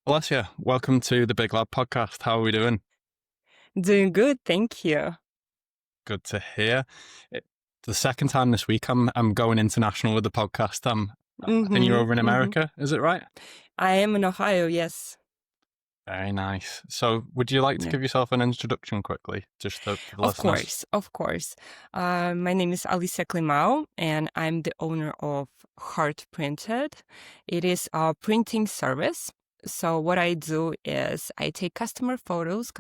Alesia, welcome to the Big Lab podcast. How are we doing? Doing good, thank you. Good to hear. It, the second time this week, I'm going international with the podcast. I think you're over in Mm-hmm. America, is it right? I am in Ohio, yes. Very nice. So, would you like to Yeah. give yourself an introduction quickly, just for the Of listeners? course, of course. My name is Alesia Klimau, and I'm the owner of Heart Printed. It is a printing service. So what I do is I take customers' photos,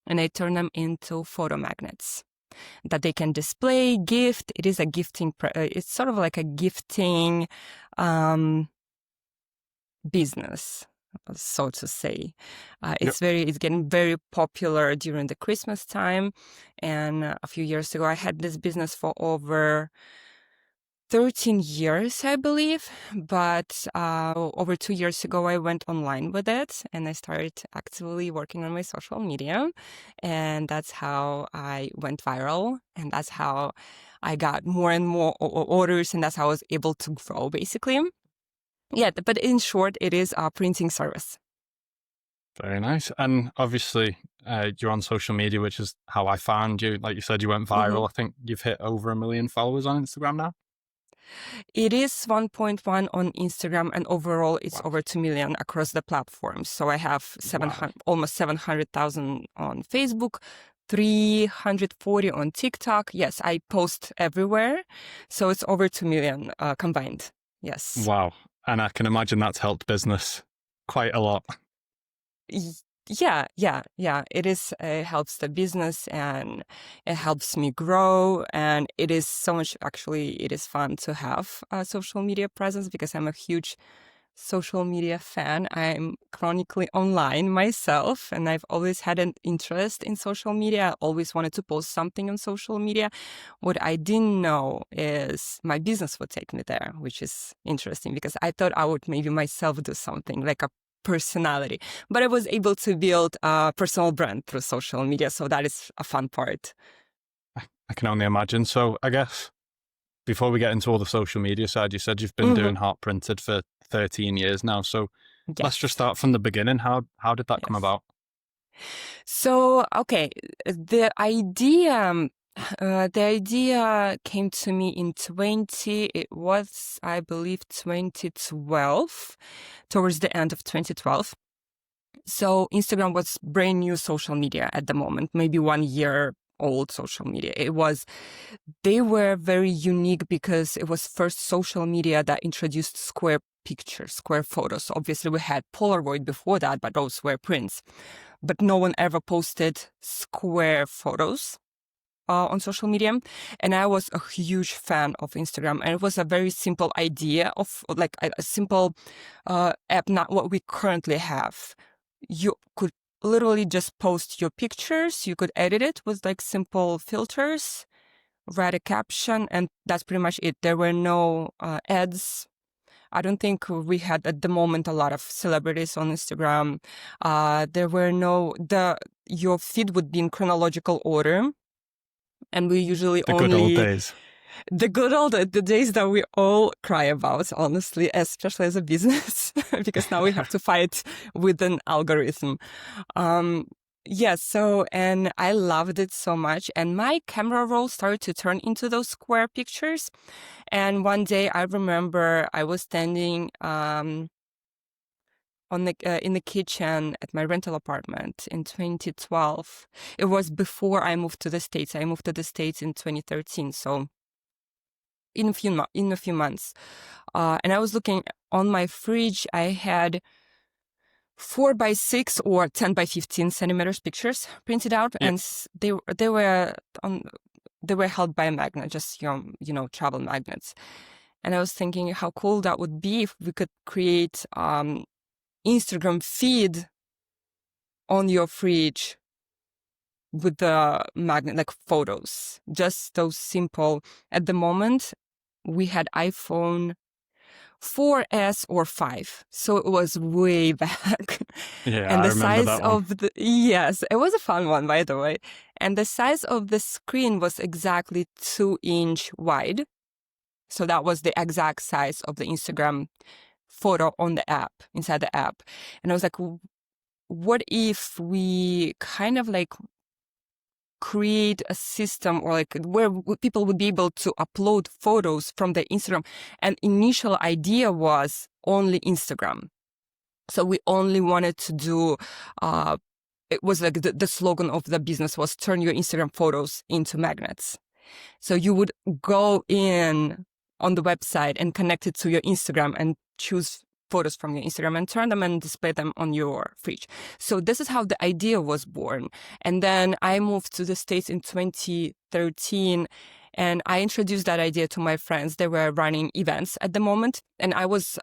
and I turn them into photo magnets that they can display, gift. It is a it's sort of like a gifting um, business, so to say. Yep. It's getting very popular during the Christmas time. And a few years ago, I had this business for over 13 years, I believe. But over 2 years ago, I went online with it and I started actively working on my social media. And that's how I went viral. And that's how I got more and more orders. And that's how I was able to grow, basically. Yeah, but in short, it is a printing service. Very nice. And obviously, you're on social media, which is how I found you. Like you said, you went hmm viral. I think you've hit over 1 million followers on Instagram now. It is 1.1 on Instagram, and overall, it's Wow. over 2 million across the platforms. So I have Wow. almost 700,000 on Facebook, 340 on TikTok. Yes, I post everywhere. So it's over 2 million combined. Yes. Wow. And I can imagine that's helped business quite a lot. Y- yeah. It is, it helps the business and it helps me grow. And it is so much, actually, it is fun to have a social media presence because I'm a huge social media fan. I'm chronically online myself, and I've always had an interest in social media. I always wanted to post something on social media. What I didn't know is my business would take me there, which is interesting because I thought I would maybe myself do something like a personality, but I was able to build a personal brand through social media. So that is a fun part. I can only imagine. So I guess before we get into all the social media side, you said you've been hmm doing Heart Printed for 13 years now. So let's just Yes. start from the beginning. How did that come Yes. about? So, okay, the idea, the idea came to me in it was, I believe, 2012, towards the end of 2012. So Instagram was brand new social media at the moment, maybe 1 year old social media. They were very unique because it was first social media that introduced square pictures, square photos. Obviously, we had Polaroid before that, but those were prints. But no one ever posted square photos on social media. And I was a huge fan of Instagram. And it was a very simple idea of like a simple app, not what we currently have. You could literally just post your pictures. You could edit it with like simple filters, write a caption, and that's pretty much it. There were no ads. I don't think we had at the moment a lot of celebrities on Instagram. There were your feed would be in chronological order. And we usually The good old only, days. the days that we all cry about, honestly, especially as a business, because now we have to fight with an algorithm. Um, yes, and I loved it so much. And my camera roll started to turn into those square pictures. And one day I remember I was standing in the kitchen at my rental apartment in 2012. It was before I moved to the States. I moved to the States in 2013, so in a few months. And I was looking on my fridge. I had 4 by 6 or 10 by 15 centimeters pictures printed out, Yeah. and they were held by a magnet, just travel magnets. And I was thinking how cool that would be if we could create Instagram feed on your fridge with the magnet, like photos, just those simple. At the moment, we had iPhone 4S or 5. So it was way back. Yeah, And I the remember size that one. of yes, it was a fun one, by the way. And the size of the screen was exactly 2-inch wide. So that was the exact size of the Instagram photo on the app, inside the app. And I was like, what if we kind of like create a system or like where people would be able to upload photos from their Instagram? And initial idea was only Instagram. So we only wanted to do, it was like the slogan of the business was turn your Instagram photos into magnets. So you would go in on the website and connect it to your Instagram and choose photos from your Instagram and turn them and display them on your fridge. So this is how the idea was born. And then I moved to the States in 2013 and I introduced that idea to my friends. They were running events at the moment. And I was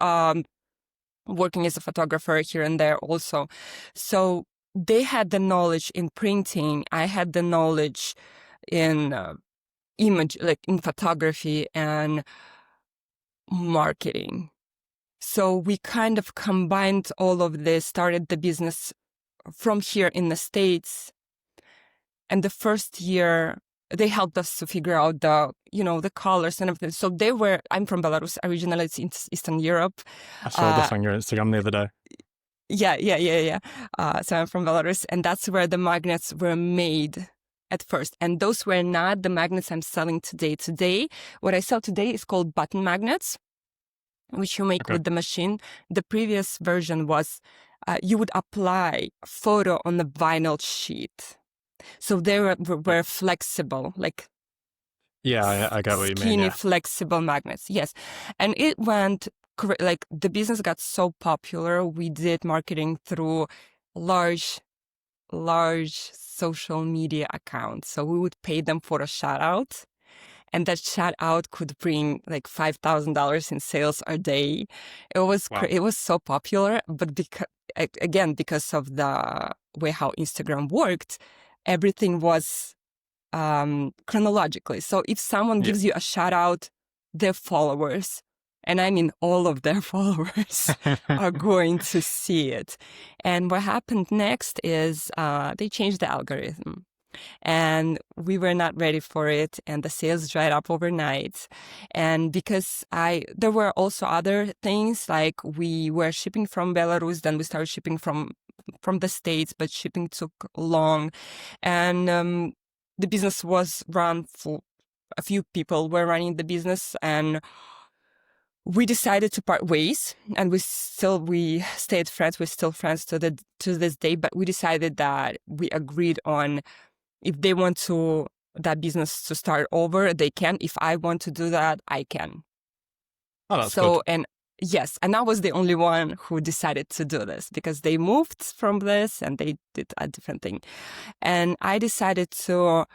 working as a photographer here and there also. So they had the knowledge in printing. I had the knowledge in image, like in photography and marketing. So we kind of combined all of this, started the business from here in the States. And the first year, they helped us to figure out the colors and everything. So I'm from Belarus originally, it's in Eastern Europe. I saw this on your Instagram the other day. Yeah. So I'm from Belarus, and that's where the magnets were made at first. And those were not the magnets I'm selling today. Today, what I sell today is called button magnets, which you make with the machine. The previous version was you would apply a photo on the vinyl sheet. So they were flexible, like I get what you mean. Skinny, Yeah. flexible magnets. Yes. And it went, like the business got so popular. We did marketing through large social media accounts. So we would pay them for a shout out. And that shout out could bring like $5,000 in sales a day. It was it was so popular, but because of the way how Instagram worked, everything was chronologically. So if someone gives you a shout out, their followers, and I mean all of their followers, are going to see it. And what happened next is they changed the algorithm. And we were not ready for it, and the sales dried up overnight. And because there were also other things, like we were shipping from Belarus, then we started shipping from the States, but shipping took long. And the business was run for a few people were running the business, and we decided to part ways. And we stayed friends. We're still friends to this day, but we decided that we agreed on, if they want that business to start over, they can. If I want to do that, I can. Oh, that's good. And yes, and I was the only one who decided to do this because they moved from this and they did a different thing. And I decided to,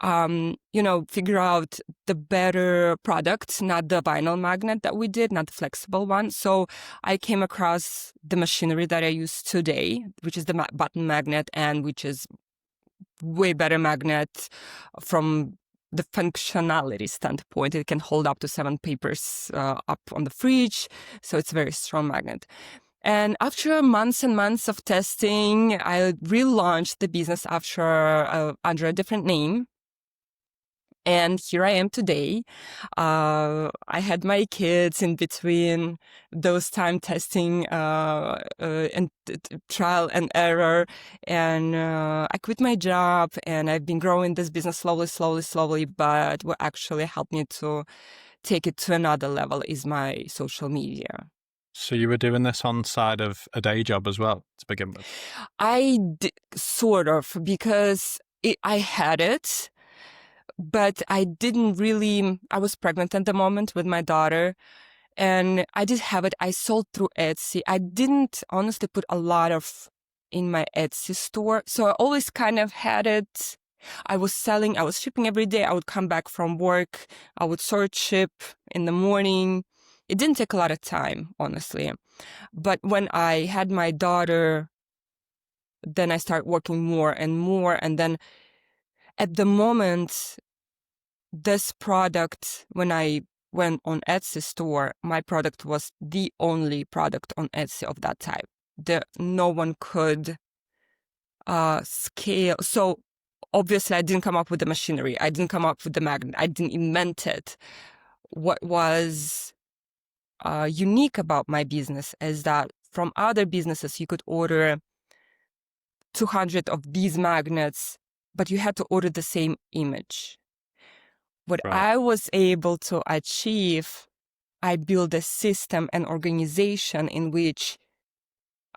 figure out the better product, not the vinyl magnet that we did, not the flexible one. So I came across the machinery that I use today, which is the button magnet, and which is way better magnet from the functionality standpoint. It can hold up to 7 papers up on the fridge. So it's a very strong magnet. And after months and months of testing, I relaunched the business under a different name. And here I am today. I had my kids in between those time testing and trial and error. And I quit my job, and I've been growing this business slowly. But what actually helped me to take it to another level is my social media. So you were doing this on side of a day job as well to begin with? I did, sort of, because I had it. But I didn't really, I was pregnant at the moment with my daughter, and I did have it. I sold through Etsy. I didn't honestly put a lot in my Etsy store. So I always kind of had it. I was shipping every day. I would come back from work. I would ship in the morning. It didn't take a lot of time, honestly. But when I had my daughter, then I started working more and more. And then at the moment, this product, when I went on Etsy store, my product was the only product on Etsy of that type. No one could scale. So obviously I didn't come up with the machinery. I didn't come up with the magnet. I didn't invent it. What was unique about my business is that from other businesses, you could order 200 of these magnets, but you had to order the same image. What Right. I was able to achieve, I built a system and organization in which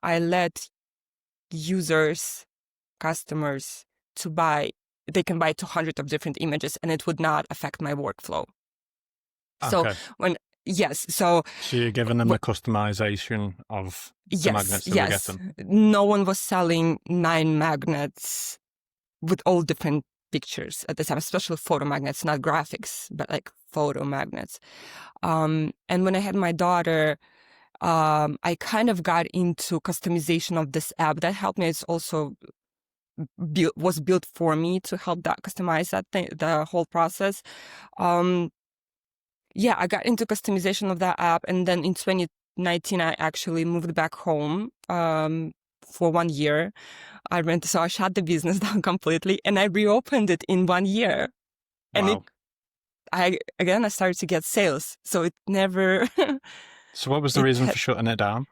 I let users, customers to buy, they can buy 200 of different images and it would not affect my workflow. So Okay. yes, so So you're giving them the customization of the yes, magnets they were yes. getting. No one was selling 9 magnets with all different pictures at the time, especially photo magnets, not graphics, but like photo magnets. And when I had my daughter, I kind of got into customization of this app. That helped me. It's also was built for me to help that customize that thing, the whole process. Yeah, I got into customization of that app, and then in 2019, I actually moved back home for 1 year. So I shut the business down completely, and I reopened it in 1 year. And Wow. I started to get sales. So it never, So what was the it reason had, for shutting it down?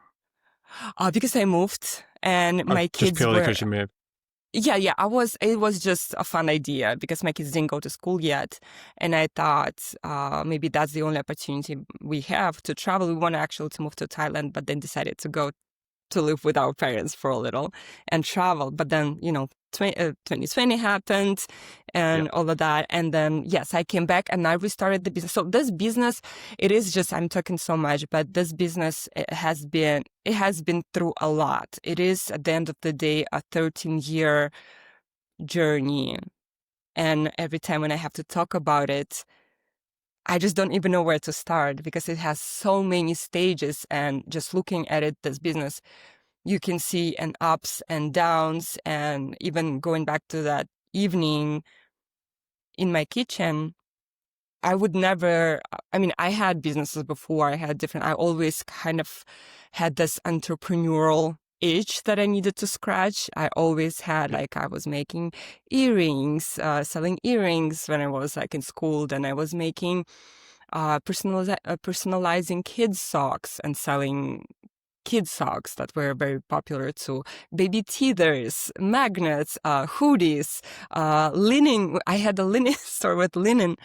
because I moved and Oh, my just kids purely were, because you moved. yeah, it was just a fun idea because my kids didn't go to school yet. And I thought, maybe that's the only opportunity we have to travel. We want actually to move to Thailand, but then decided to go to live with our parents for a little and travel. But then, 2020 happened Yeah. and all of that. And then, yes, I came back and I restarted the business. So this business, it is just, I'm talking so much, but this business, it has been through a lot. It is at the end of the day, a 13-year journey. And every time when I have to talk about it, I just don't even know where to start because it has so many stages. And just looking at it, this business, you can see an ups and downs. And even going back to that evening in my kitchen, I would never, I mean, I had businesses before. I always kind of had this entrepreneurial itch that I needed to scratch. I always had, Yeah. like, I was making earrings, selling earrings when I was like in school. Then I was making, personalizing kids socks and selling kids socks that were very popular too. Baby teethers, magnets, hoodies, linen. I had a linen store with linen.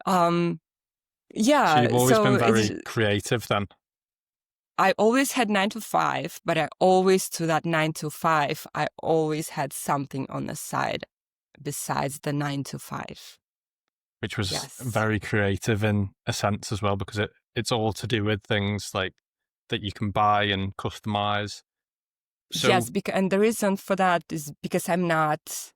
Um, So yeah, you've always so been very creative then. I always had 9 to 5, but I always, to that 9 to 5, I always had something on the side besides the 9 to 5. Which was Yes. very creative in a sense as well, because it's all to do with things like that you can buy and customize. So Yes, and the reason for that is because I'm not,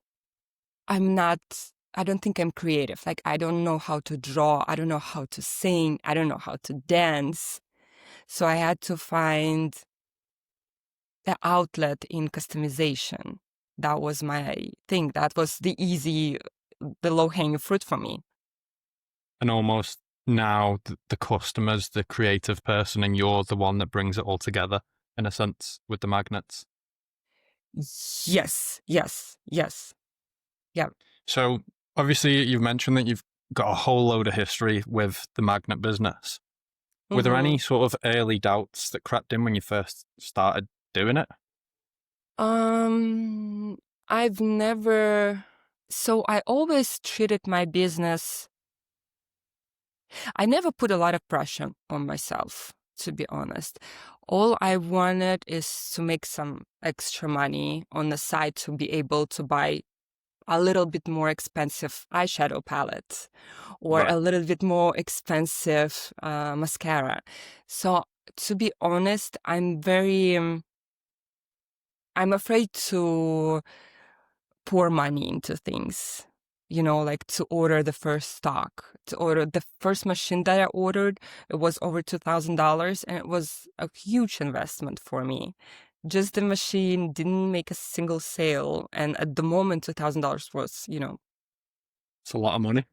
I don't think I'm creative. Like, I don't know how to draw. I don't know how to sing. I don't know how to dance. So I had to find the outlet in customization. That was my thing. That was the low hanging fruit for me. and almost now the customer's the creative person and you're the one that brings it all together in a sense with the magnets. Yes, yes, yes. Yeah. So obviously you've mentioned that you've got a whole load of history with the magnet business. Were there hmm any sort of early doubts that crept in when you first started doing it? Um, I've never, so I always treated my business, I never put a lot of pressure on myself, to be honest. All I wanted is to make some extra money on the side to be able to buy a little bit more expensive eyeshadow palette or Right. a little bit more expensive mascara. So to be honest, I'm afraid to pour money into things. Like to order the first stock, to order the first machine that I ordered, it was over $2,000 and it was a huge investment for me. Just the machine didn't make a single sale. And at the moment, $2,000 was, It's a lot of money.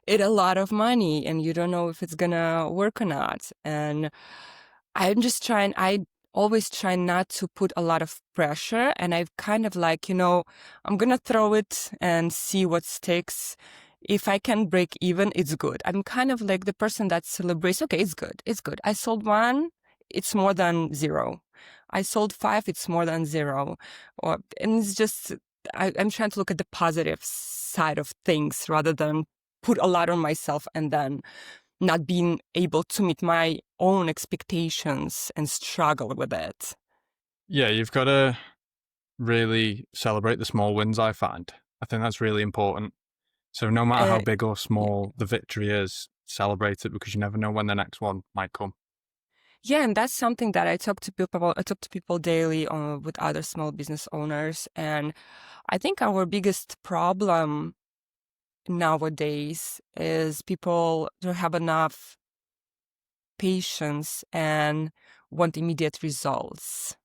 it a lot of money and you don't know if it's gonna work or not. And I always try not to put a lot of pressure. And I've kind of like, I'm gonna throw it and see what sticks. If I can break even, it's good. I'm kind of like the person that celebrates, okay, it's good. It's good. I sold one, it's more than zero. I sold five, it's more than zero. And it's just, I'm trying to look at the positive side of things rather than put a lot on myself and then not being able to meet my own expectations and struggle with it. Yeah, you've got to really celebrate the small wins, I find. I think that's really important. So no matter how Uh, big or small the victory is, celebrate it because you never know when the next one might come. Yeah, and that's something that I talk to people. I talk to people daily with other small business owners, and I think our biggest problem nowadays is people don't have enough patience and want immediate results.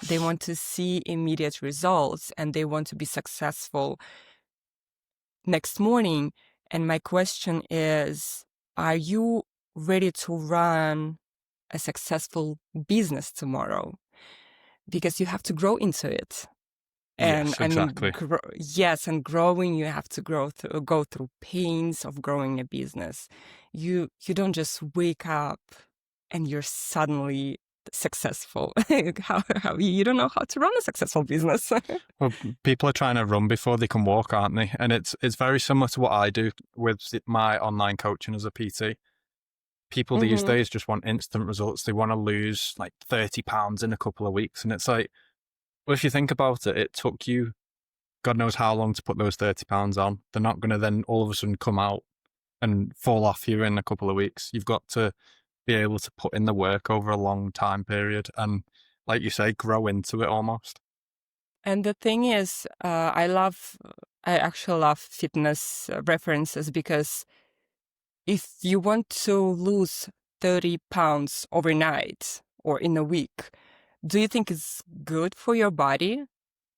They Yes. want to see immediate results and they want to be successful next morning. And my question is, are you ready to run a successful business tomorrow? Because you have to grow into it. And Yes, I mean, exactly. yes, and growing, you have to go through pains of growing a business. You don't just wake up and you're suddenly successful. How you don't know how to run a successful business. Well, people are trying to run before they can walk, aren't they? And it's very similar to what I do with my online coaching as a PT. People these hmm days just want instant results. They want to lose like 30 pounds in a couple of weeks. And it's like, well, if you think about it, it took you God knows how long to put those 30 pounds on. They're not going to then all of a sudden come out and fall off you in a couple of weeks. You've got to be able to put in the work over a long time period and, like you say, grow into it almost. And the thing is, I actually love fitness references because if you want to lose 30 pounds overnight or in a week, do you think it's good for your body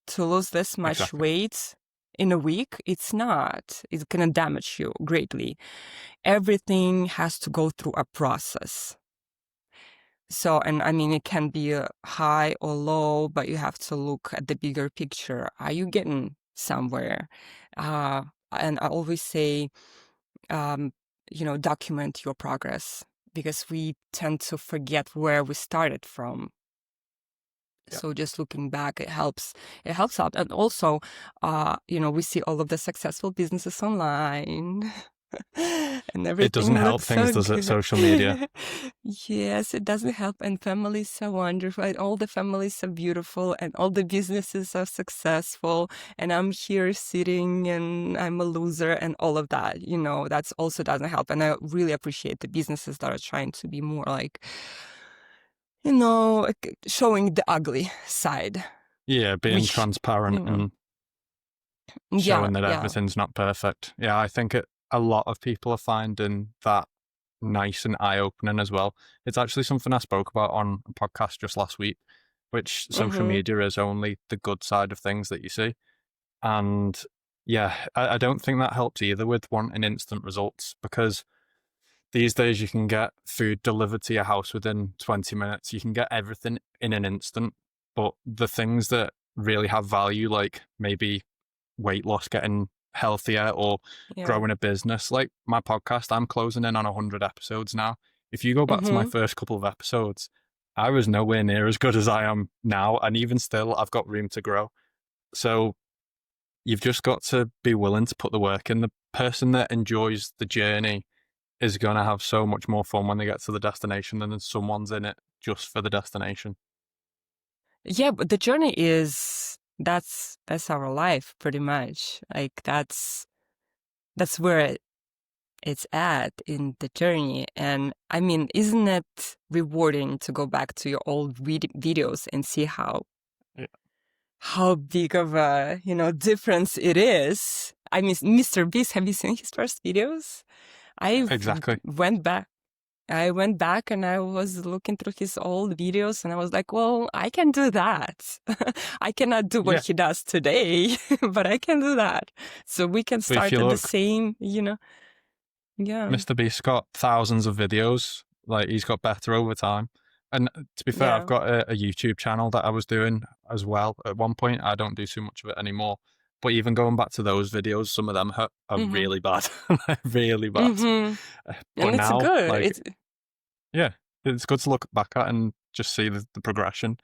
to lose this much Exactly. weight in a week? It's not. It's going to damage you greatly. Everything has to go through a process. So, and I mean, it can be high or low, but you have to look at the bigger picture. Are you getting somewhere? Uh, and I always say, um, document your progress because we tend to forget where we started from. Yeah. So just looking back, it helps out. And also, we see all of the successful businesses online and It doesn't everything help looks things, so does it? good. Social media. Yes, it doesn't help. And families are wonderful and all the families are beautiful and all the businesses are successful. And I'm here sitting and I'm a loser and all of that, that's also doesn't help. And I really appreciate the businesses that are trying to be more like, showing the ugly side, Yeah, being which, transparent you know, and yeah, showing that yeah. everything's not perfect. Yeah, I think a lot of people are finding that nice and eye opening as well. It's actually something I spoke about on a podcast just last week, which social Mm-hmm. media is only the good side of things that you see. And yeah, I don't think that helps either with wanting instant results because these days you can get food delivered to your house within 20 minutes. You can get everything in an instant. But the things that really have value, like maybe weight loss, getting healthier, or Yeah. growing a business, like my podcast, I'm closing in on 100 episodes now. If you go back to my Mm-hmm. first couple of episodes, I was nowhere near as good as I am now. And even still, I've got room to grow. So you've just got to be willing to put the work in. The person that enjoys the journey is going to have so much more fun when they get to the destination than someone's in it just for the destination. Yeah, but the journey that's our life pretty much. Like that's where it's at in the journey. And I mean, isn't it rewarding to go back to your old videos and see Yeah, how big of a, difference it is? I mean, Mr. Beast, have you seen his first videos? I exactly. went back. I went back and I was looking through his old videos and I was like, well, I can do that. I cannot do what Yeah. he does today, but I can do that. So we can But if start you at the look, same, yeah. Mr. Beast's got thousands of videos. Like he's got better over time. And to be fair, I've Yeah. got a YouTube channel that I was doing as well. At one point, I don't do too much of it anymore. But even going back to those videos, some of them are Mm-hmm. really bad, really bad. Mm-hmm. But And it's now, good. like, It's yeah, it's good to look back at and just see the progression,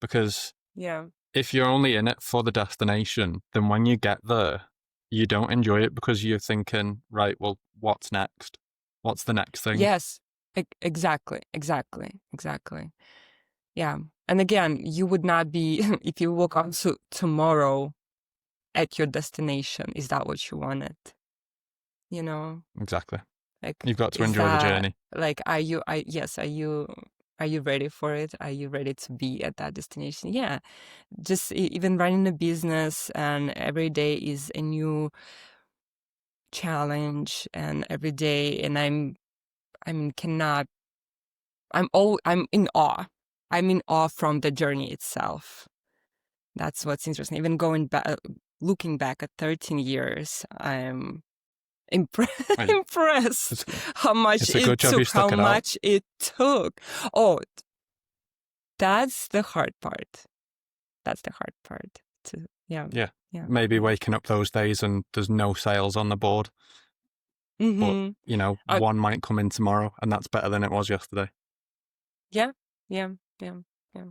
because yeah. if you're only in it for the destination, then when you get there, you don't enjoy it because you're thinking, right, well, what's next? What's the next thing? Yes. Exactly. Yeah. And again, you would not be if you woke up tomorrow at your destination. Is that what you wanted? You know, Exactly. like, You've got to is enjoy the that journey. like, are you ready for it? Are you ready to be at that destination? Yeah. Just even running a business, and every day is a new challenge, and every day, and I mean, I'm in awe. I'm in awe from the journey itself. That's what's interesting. Even going back, looking back at 13 years, I'm And impressed It's, how much it's a good it job you took, how stuck it out. much it took. Oh, that's the hard part. That's the hard part. To yeah, Yeah. yeah, Maybe yeah. waking up those days and there's no sales on the board, but, Mm-hmm. Uh, one might come in tomorrow and that's better than it was yesterday. yeah, yeah, yeah, yeah.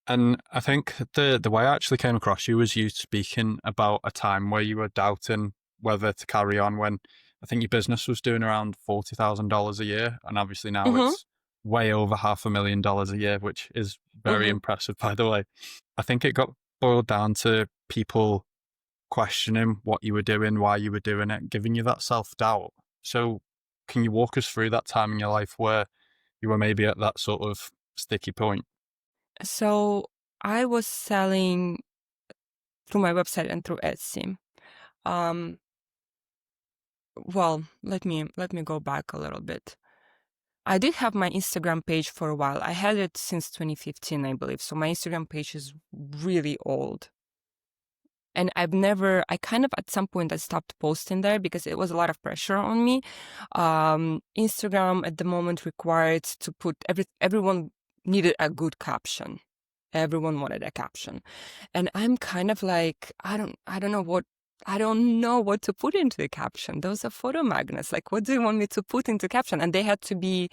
And I think the way I actually came across you was you speaking about a time where you were doubting whether to carry on when I think your business was doing around $40,000 a year. And obviously now Mm-hmm. it's way over $500,000 a year, which is very Mm-hmm. impressive, by the way. I think it got boiled down to people questioning what you were doing, why you were doing it, giving you that self doubt. So, can you walk us through that time in your life where you were maybe at that sort of sticky point? So I was selling through my website and through Etsy. Um, well, let me go back a little bit. I did have my Instagram page for a while. I had it since 2015, I believe. So my Instagram page is really old. And I kind of at some point I stopped posting there because it was a lot of pressure on me. Instagram at the moment required to put everyone needed a good caption. Everyone wanted a caption. And I'm kind of like, I don't know what to put into the caption. Those are photo magnets. Like, what do you want me to put into caption? And they had to be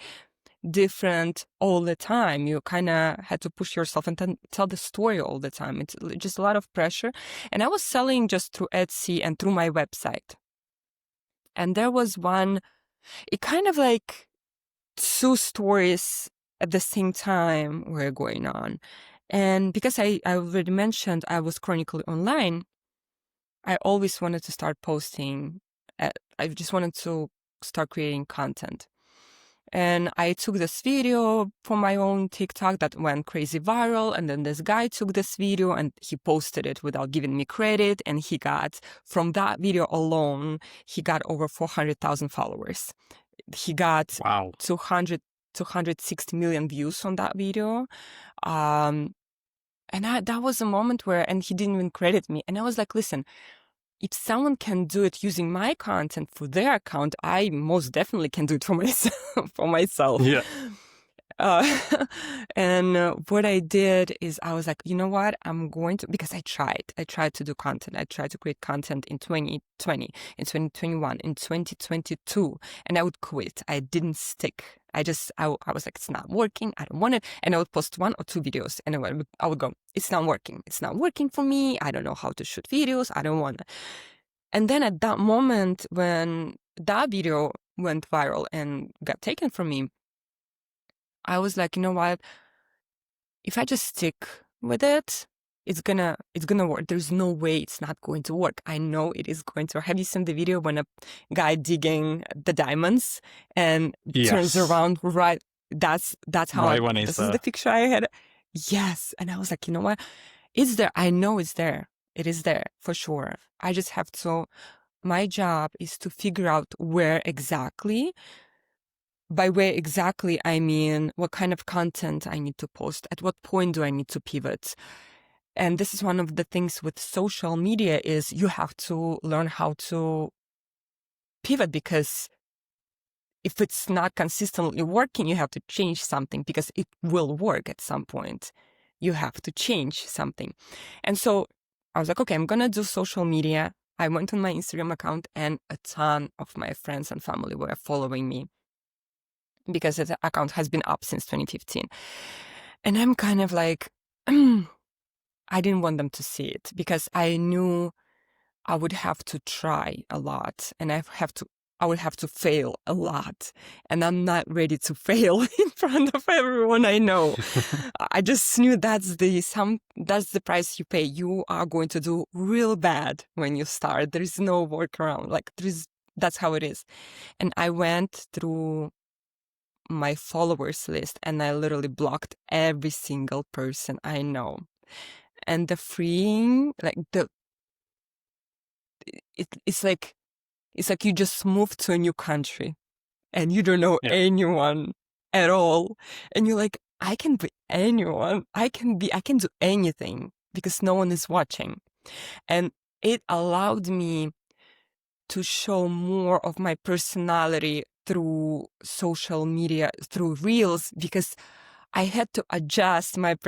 different all the time. You kind of had to push yourself and tell the story all the time. It's just a lot of pressure. And I was selling just through Etsy and through my website. And there was it kind of like two stories at the same time were going on. And because I already mentioned I was chronically online, I always wanted to start posting. I just wanted to start creating content. And I took this video from my own TikTok that went crazy viral. And then this guy took this video and he posted it without giving me credit. And he got, from that video alone, he got over 400,000 followers. He got Wow. 260 million views on that video. Um, and that was a moment where, and he didn't even credit me. And I was like, listen, if someone can do it using my content for their account, I most definitely can do it for myself. For myself. Yeah. Uh, and what I did is I was like, you know what? I'm going to, because I tried to do content. I tried to create content in 2020, in 2021, in 2022, and I would quit. I didn't stick. I was like, it's not working. I don't want it. And I would post 1 or 2 videos and I would go, it's not working. It's not working for me. I don't know how to shoot videos. I don't want it. And then at that moment when that video went viral and got taken from me, I was like, you know what? If I just stick with it, it's gonna work. There's no way it's not going to work. I know it is going to. Have you seen the video when a guy digging the diamonds and turns Yes. around right? That's how Right when he's this is the there. picture I had. Yes. And I was like, you know what? It's there. I know it's there. It is there for sure. I just have to, my job is to figure out where exactly. By where exactly, I mean, what kind of content I need to post. At what point do I need to pivot? And this is one of the things with social media is you have to learn how to pivot, because if it's not consistently working, you have to change something because it will work at some point. You have to change something. And so I was like, okay, I'm gonna do social media. I went on my Instagram account, and a ton of my friends and family were following me because the account has been up since 2015. And I'm kind of like, I didn't want them to see it because I knew I would have to try a lot, and I would have to fail a lot. And I'm not ready to fail in front of everyone I know. I just knew that's the price you pay. You are going to do real bad when you start. There is no workaround. Like that's how it is. And I went through my followers list and I literally blocked every single person I know. And the freeing, like it's like you just moved to a new country and you don't know Yeah. anyone at all. And you're like, I can be anyone. I can do anything because no one is watching. And it allowed me to show more of my personality through social media, through reels, because I had to adjust like,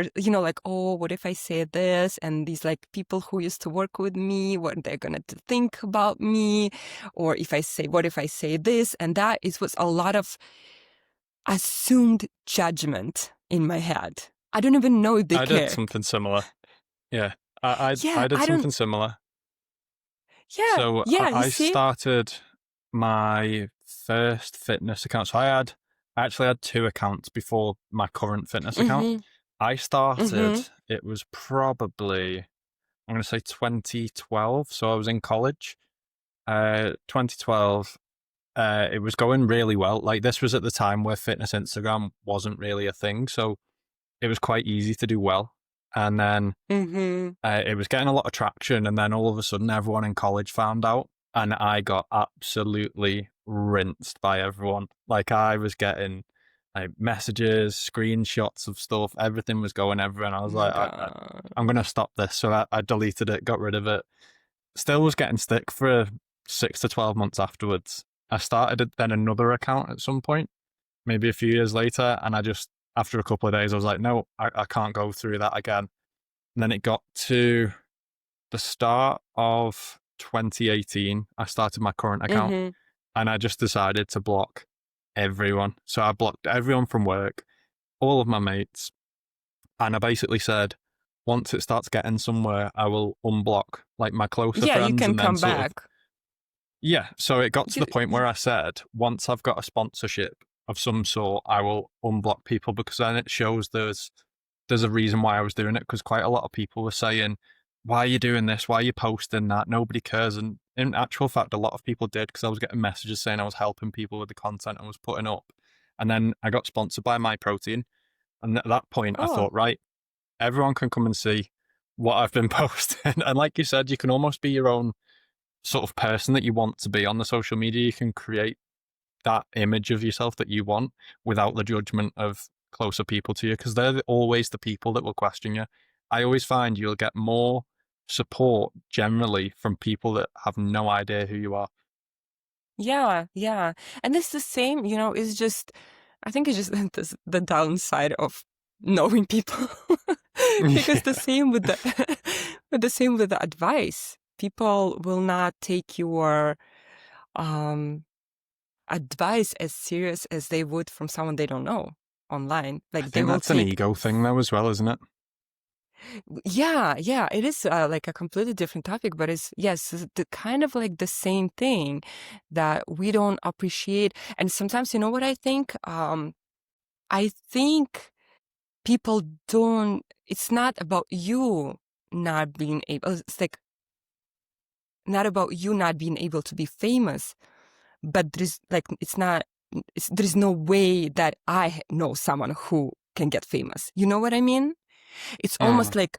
oh, what if I say this? And these like people who used to work with me, what they're going to think about me? Or what if I say this? And that was a lot of assumed judgment in my head. I don't even know if they I did care. something similar. Yeah. I Yeah, did I don't, something similar. yeah, So yeah, you I see? started my first fitness account. So I actually had two accounts before my current fitness account. Mm-hmm, I started, mm-hmm, it was probably, I'm going to say 2012. So I was in college. 2012, it was going really well. Like this was at the time where fitness Instagram wasn't really a thing. So it was quite easy to do well. And then mm-hmm. it was getting a lot of traction, and then all of a sudden, everyone in college found out, and I got absolutely rinsed by everyone. Like I was getting like messages, screenshots of stuff, everything was going everywhere, and I Oh was my like, God. I'm gonna stop this. So I deleted it, got rid of it. Still was getting stick for 6 to 12 months afterwards. I started then another account at some point, maybe a few years later, and I just after a couple of days, I was like, no, I can't go through that again. And then it got to the start of 2018. I started my current account Mm-hmm. and I just decided to block everyone. So I blocked everyone from work, all of my mates, and I basically said, once it starts getting somewhere, I will unblock like my closer Yeah, you friends can and then come sort of, back. yeah. So it got to You, the point where I said, once I've got a sponsorship of some sort, I will unblock people because then it shows there's a reason why I was doing it because quite a lot of people were saying, why are you doing this? Why are you posting that? Nobody cares. And in actual fact, a lot of people did because I was getting messages saying I was helping people with the content I was putting up. And then I got sponsored by My Protein. And at that point, I oh, thought, right, everyone can come and see what I've been posting. And like you said, you can almost be your own sort of person that you want to be on the social media. You can create that image of yourself that you want without the judgment of closer people to you because they're always the people that will question you. I always find you'll get more support generally from people that have no idea who you are. yeah, yeah. And it's the same, it's just, I think it's just the downside of knowing people. Because the Yeah. same with the advice. People will not take your um advice as serious as they would from someone they don't know online. I Like they think will that's an take, ego thing though as well, isn't it? yeah, yeah, it is like a completely different topic, but yes, the kind of like the same thing that we don't appreciate. And sometimes, you know what I think? I think people don't, it's not about you not being able, it's like not about you not being able to be famous, but there's like, there's no way that I know someone who can get famous. You know what I mean? It's Mm. almost like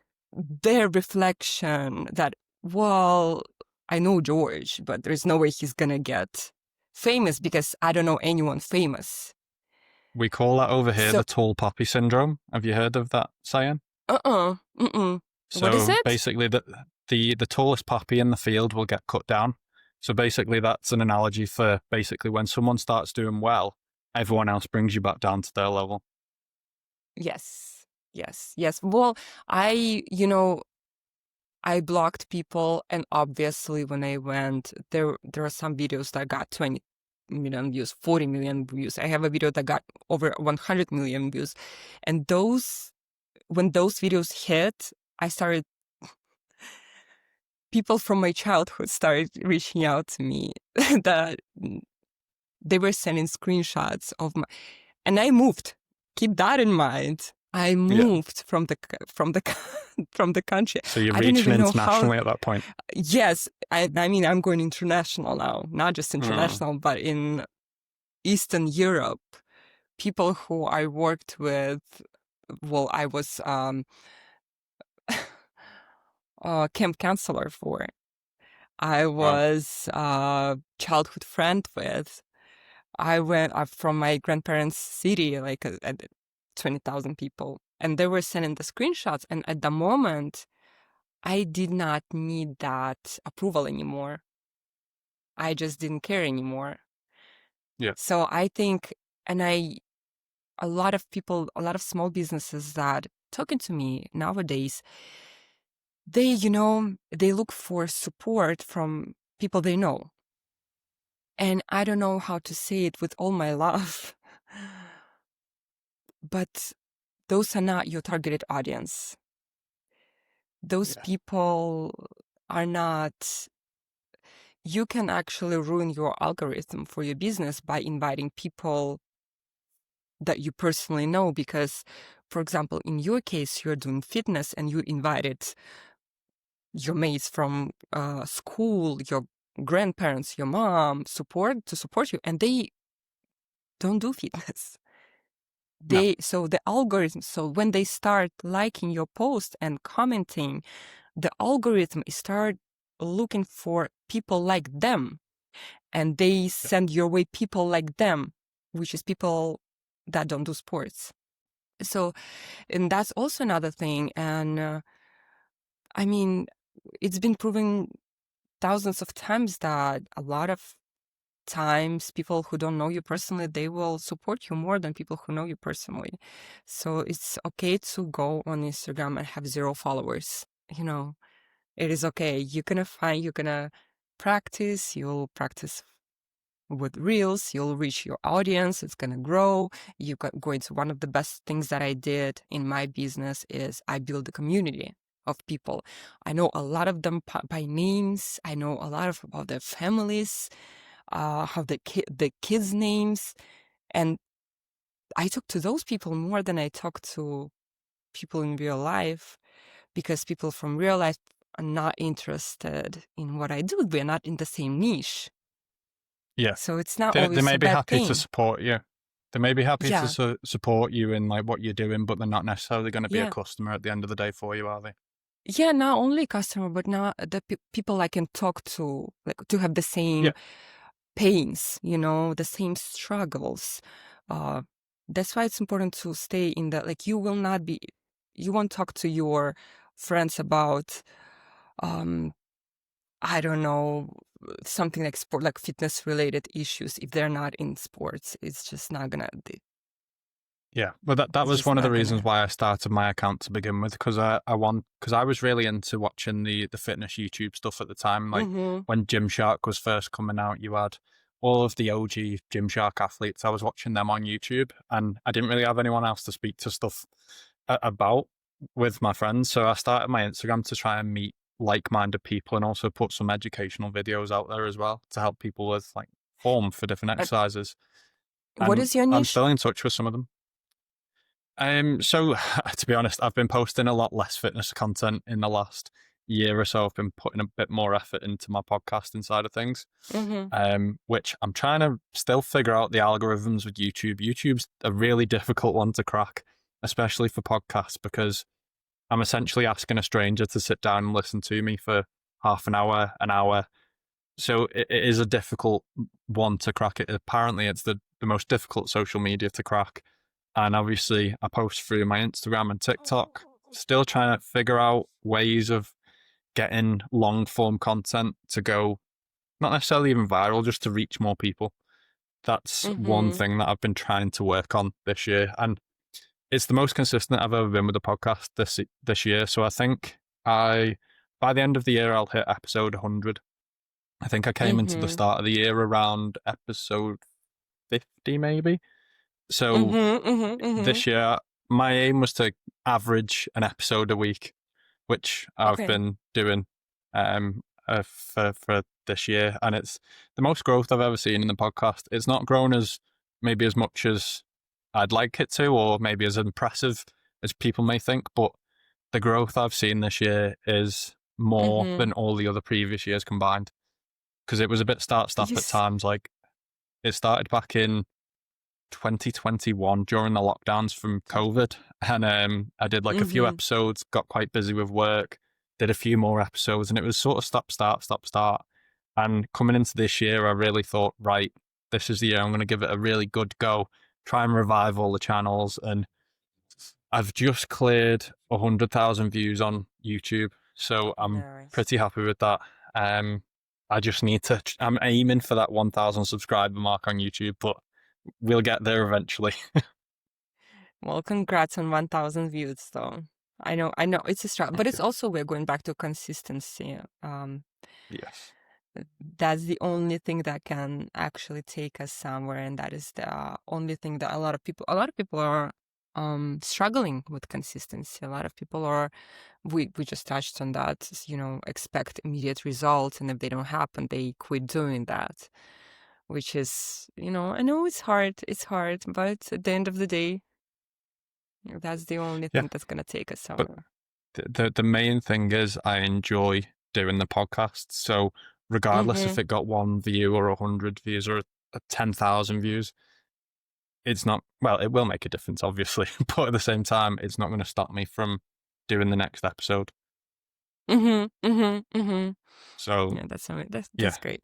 their reflection that, well, I know George, but there's no way he's gonna get famous because I don't know anyone famous. We call that over here So, the tall poppy syndrome. Have you heard of that saying? mm-mm. What is So it? basically, the tallest poppy in the field will get cut down. So basically, that's an analogy for basically when someone starts doing well, everyone else brings you back down to their level. Yes, yes, yes. Well, I, I blocked people, and obviously when I went, there are some videos that got 20 million views, 40 million views. I have a video that got over 100 million views. And when those videos hit, I started, people from my childhood started reaching out to me that they were sending screenshots of my, and I moved. Keep that in mind. I Yeah. moved from the from the country. So you're I didn't reaching even know how. internationally at that point. Yes, I mean, I'm going international now, not just international, but in Eastern Europe. People who I worked with, well, I was camp counselor for. I Wow. was childhood friend with. I went from my grandparents' city, like 20,000 people, and they were sending the screenshots. And at the moment, I did not need that approval anymore. I just didn't care anymore. Yeah. So I think, and a lot of people, a lot of small businesses that talking to me nowadays, they, they look for support from people they know. And I don't know how to say it with all my love, but those are not your targeted audience. Those Yeah. people are not, you can actually ruin your algorithm for your business by inviting people that you personally know. Because, for example, in your case, you're doing fitness and you invited your mates from school, your grandparents, your mom, to support you, and they don't do fitness. No. So the algorithm, so when they start liking your post and commenting, the algorithm start looking for people like them, and they Yeah. send your way people like them, which is people that don't do sports. So, and that's also another thing. And I mean, it's been proven thousands of times that a lot of times people who don't know you personally, they will support you more than people who know you personally. So it's okay to go on Instagram and have 0 followers. It is okay. You're gonna practice, you'll practice with reels, you'll reach your audience, it's gonna grow. Going to one of the best things that I did in my business is I built a community of people. I know a lot of them by names. I know a lot about their families, how the kids' names, and I talk to those people more than I talk to people in real life, because people from real life are not interested in what I do. We're not in the same niche. Yeah. So it's not They always may a be bad happy to thing. support you. They may be happy to Yeah, support you in like what you're doing, but they're not necessarily going to be a yeah. customer at the end of the day for you, are they? Yeah, not only customer, but not the people I can talk to, like to have the Yeah. same pains, the same struggles. Uh, that's why it's important to stay in the, like, you won't talk to your friends about, um, I don't know, something like sport, like fitness related issues if they're not in sports. It's just not gonna, Yeah, well, that it's was just one of the not reasons gonna. why I started my account to begin with, because I was really into watching the fitness YouTube stuff at the time. Like Mm-hmm. when Gymshark was first coming out, you had all of the OG Gymshark athletes. I was watching them on YouTube, and I didn't really have anyone else to speak to stuff about with my friends. So I started my Instagram to try and meet like-minded people, and also put some educational videos out there as well to help people with like form for different Uh, exercises. what And is your I'm niche? still in touch with some of them. So to be honest, I've been posting a lot less fitness content in the last year or so. I've been putting a bit more effort into my podcasting side of things, Mm-hmm. which I'm trying to still figure out the algorithms with YouTube. YouTube's a really difficult one to crack, especially for podcasts, because I'm essentially asking a stranger to sit down and listen to me for half an hour, an hour. So it is a difficult one to crack. Apparently, it's the most difficult social media to crack. And obviously, I post through my Instagram and TikTok, still trying to figure out ways of getting long form content to go, not necessarily even viral, just to reach more people. That's one Mm-hmm. thing that I've been trying to work on this year. And it's the most consistent I've ever been with the podcast this year. So I think I by the end of the year, I'll hit episode 100. I think I came into the Mm-hmm. start of the year around episode 50, maybe. So Mm-hmm. Mm-hmm. Mm-hmm. this year, my aim was to average an episode a week, which I've Okay. been doing for this year, and it's the most growth I've ever seen in the podcast. It's not grown as maybe as much as I'd like it to, or maybe as impressive as people may think, but the growth I've seen this year is more Mm-hmm. than all the other previous years combined. Because it was a bit start-stop at Yes. times. Like it started back in 2021 during the lockdowns from COVID, and I did like a few Mm-hmm. episodes, got quite busy with work, did a few more episodes, and it was sort of stop, start, stop, start. And coming into this year, I really thought, right, this is the year I'm going to give it a really good go, try and revive all the channels, and I've just cleared 100,000 views on YouTube, so I'm Nice. pretty happy with that. Um, I just need to. I'm aiming for that 1,000 subscriber mark on YouTube, but we'll get there eventually. Well, congrats on 1,000 views, though. I know it's a struggle, but Thank you. it's also we're going back to consistency. Yes. That's the only thing that can actually take us somewhere, and that is the only thing that a lot of people are struggling with consistency. A lot of people are, we just touched on that, expect immediate results, and if they don't happen, they quit doing that, which is, I know it's hard, but at the end of the day, that's the only Yeah, thing that's gonna take us but somewhere. the main thing is I enjoy doing the podcast. So regardless Mm-hmm. if it got 1 view or 100 views or 10,000 views, it's not. Well, it will make a difference, obviously, but at the same time, it's not going to stop me from doing the next episode. Mm-hmm. Mm-hmm. Mm-hmm. So Yeah, yeah, that's great.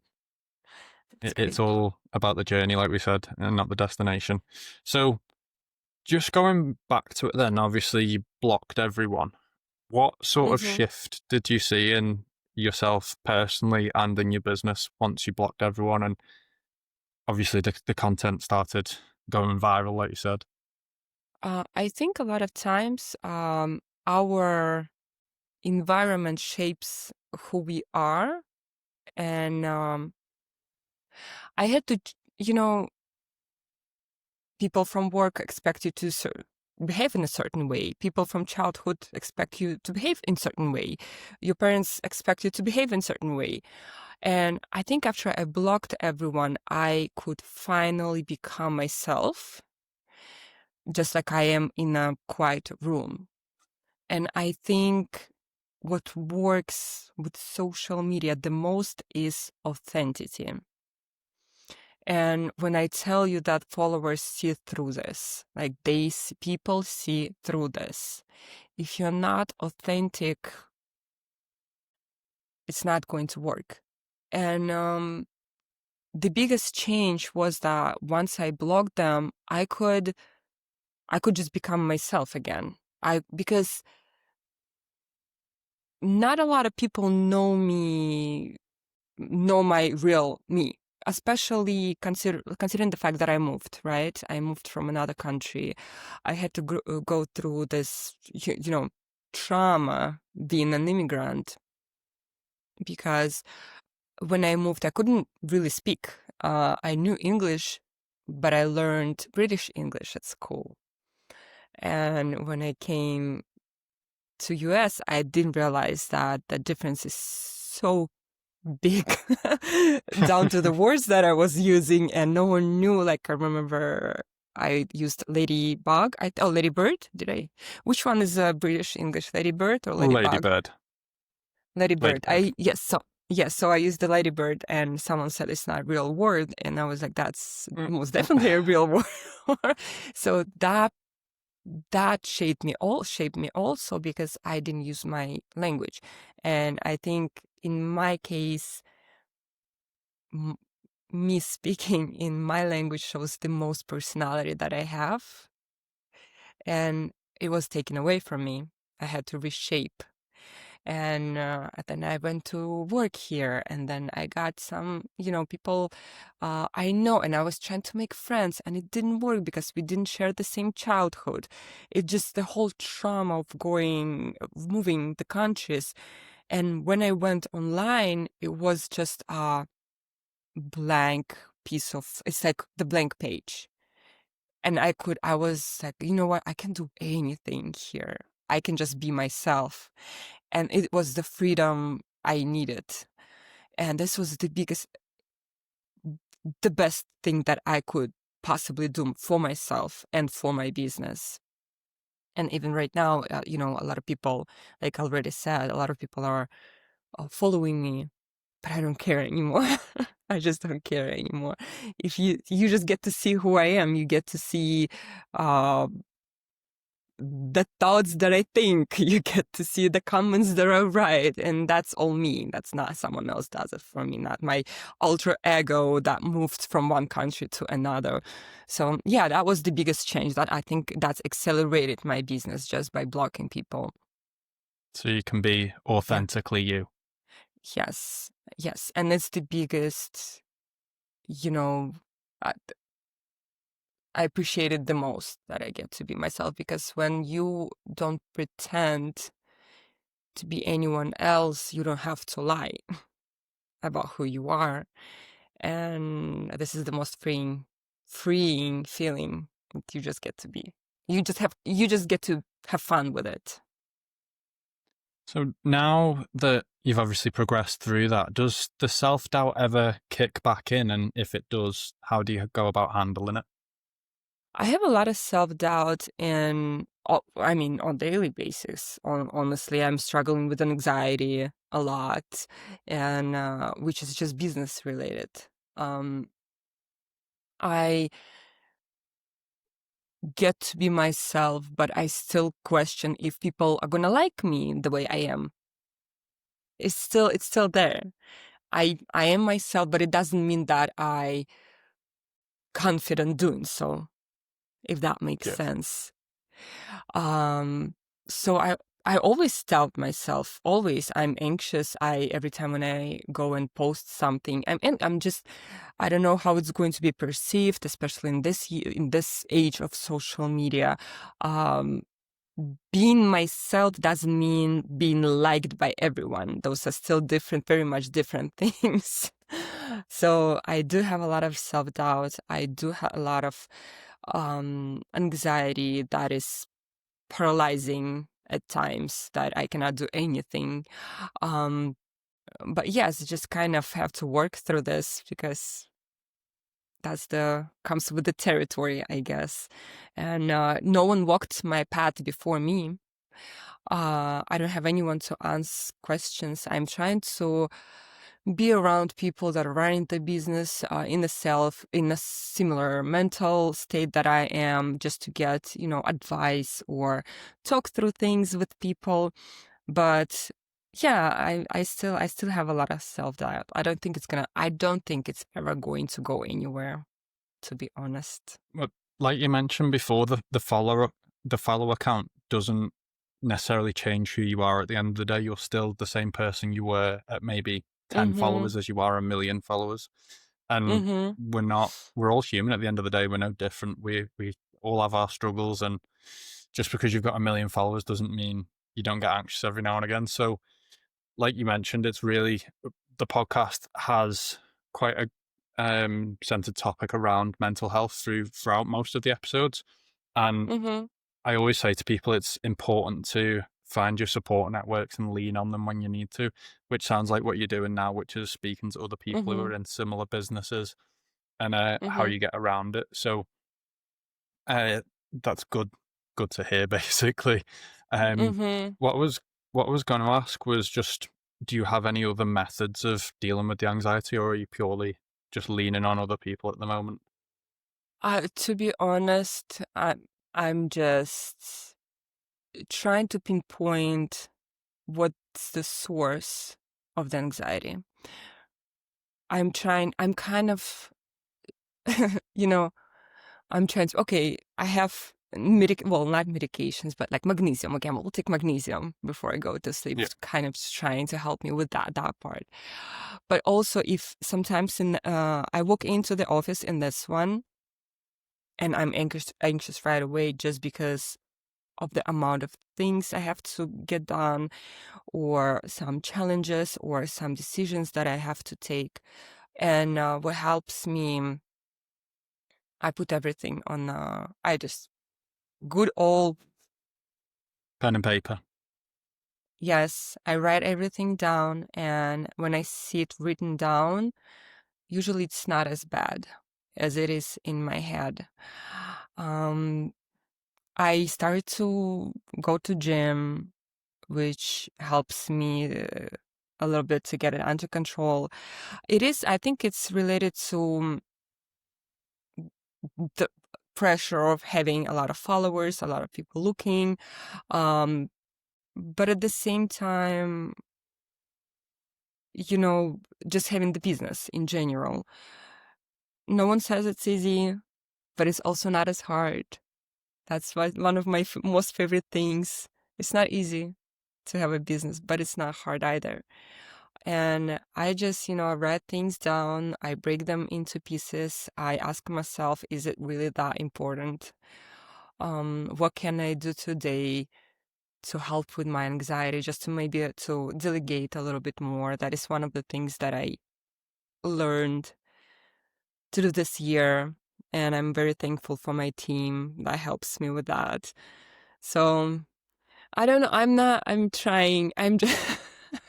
That's it's great. all about the journey, like we said, and not the destination. So just going back to it then, obviously you blocked everyone. What sort of Mm-hmm. shift did you see in yourself personally and in your business once you blocked everyone? And obviously the content started going viral, like you said. I think a lot of times our environment shapes who we are. And I had to, people from work expect you to behave in a certain way. People from childhood expect you to behave in a certain way. Your parents expect you to behave in a certain way. And I think after I blocked everyone, I could finally become myself, just like I am in a quiet room. And I think what works with social media the most is authenticity. And when I tell you that followers see through this, like people see through this. If you're not authentic, it's not going to work. And the biggest change was that once I blocked them, I could just become myself again. Because not a lot of people know my real me, especially considering the fact that I moved, right? I moved from another country. I had to go through this, trauma being an immigrant, because when I moved, I couldn't really speak. I knew English, but I learned British English at school. And when I came to US, I didn't realize that the difference is so big down to the words that I was using, and no one knew. Like I remember I used ladybug. Ladybird. Did I? Which one is British English? Ladybird or ladybug? Ladybird. Ladybird. Ladybird. So I used the ladybird, and someone said it's not a real word, and I was like, that's Mm. most definitely a real word. So that shaped me also, because I didn't use my language. And I think in my case, m- me speaking in my language shows the most personality that I have, and it was taken away from me. I had to reshape. And then I went to work here, and then I got some, people I know, and I was trying to make friends, and it didn't work because we didn't share the same childhood. It just the whole trauma of moving the countries. And when I went online, it was just a blank it's like the blank page. And I was like, you know what? I can do anything here. I can just be myself. And it was the freedom I needed. And this was the best thing that I could possibly do for myself and for my business. And even right now, a lot of people, like I already said, a lot of people are following me, but I don't care anymore. I just don't care anymore. If you just get to see who I am, you get to see uh, the thoughts that I think, you get to see the comments that I write, and that's all me. That's not someone else does it for me, not my alter ego that moved from one country to another. So yeah, that was the biggest change that I think that's accelerated my business just by blocking people. So you can be Yeah. authentically you. Yes. Yes. And it's the biggest, you know, I, I appreciate it the most that I get to be myself, because when you don't pretend to be anyone else, you don't have to lie about who you are. And this is the most freeing feeling that you just get to be. You just get to have fun with it. So now that you've obviously progressed through that, does the self-doubt ever kick back in? And if it does, how do you go about handling it? I have a lot of self-doubt and I mean on daily basis. Honestly, I'm struggling with anxiety a lot, and which is just business related. Um, I get to be myself, but I still question if people are gonna like me the way I am. It's still there. I am myself, but it doesn't mean that I confident doing so, if that makes Yeah. sense. Um, so I always doubt myself. Always, I'm anxious. I every time when I go and post something, I'm just I don't know how it's going to be perceived, especially in this age of social media. Um, being myself doesn't mean being liked by everyone. Those are still different, very much different things. So I do have a lot of self-doubt. I do have a lot of anxiety that is paralyzing at times, that I cannot do anything. Um, but yes, just kind of have to work through this, because that's the comes with the territory, I guess. And no one walked my path before me. I don't have anyone to ask questions. I'm trying to be around people that are running the business in a similar mental state that I am, just to get, advice or talk through things with people. But yeah, I still have a lot of self-doubt. I don't think it's ever going to go anywhere, to be honest. Well, like you mentioned before, the follower count doesn't necessarily change who you are at the end of the day. You're still the same person you were at maybe 10 Mm-hmm. followers as you are a million followers. And Mm-hmm. we're all human at the end of the day. We're no different. We all have our struggles. And just because you've got a million followers doesn't mean you don't get anxious every now and again. So, like you mentioned, it's really the podcast has quite a centered topic around mental health throughout most of the episodes. And Mm-hmm. I always say to people, it's important to find your support networks and lean on them when you need to, which sounds like what you're doing now, which is speaking to other people who Mm-hmm. are in similar businesses and how Mm-hmm. you get around it. So uh, that's good to hear, basically. Um, Mm-hmm. what I was going to ask was just, do you have any other methods of dealing with the anxiety, or are you purely just leaning on other people at the moment? To be honest, I'm just trying to pinpoint what's the source of the anxiety. I'm kind of, you know, I'm trying to, okay, I have not medications, but like magnesium. Okay, we'll take magnesium before I go to sleep, Yeah. kind of trying to help me with that part. But also, if sometimes I walk into the office in this one, and I'm anxious right away, just because of the amount of things I have to get done, or some challenges or some decisions that I have to take. And what helps me, I put everything on, I just good old, Pen and paper. yes, I write everything down. And when I see it written down, usually it's not as bad as it is in my head. Um, I started to go to gym, which helps me a little bit to get it under control. I think it's related to the pressure of having a lot of followers, a lot of people looking. Um, but at the same time, just having the business in general. No one says it's easy, but it's also not as hard. That's one of my most favorite things. It's not easy to have a business, but it's not hard either. And I just, write things down. I break them into pieces. I ask myself, is it really that important? What can I do today to help with my anxiety, just to maybe to delegate a little bit more? That is one of the things that I learned to do this year. And I'm very thankful for my team that helps me with that. So I don't know. I'm trying. I'm just,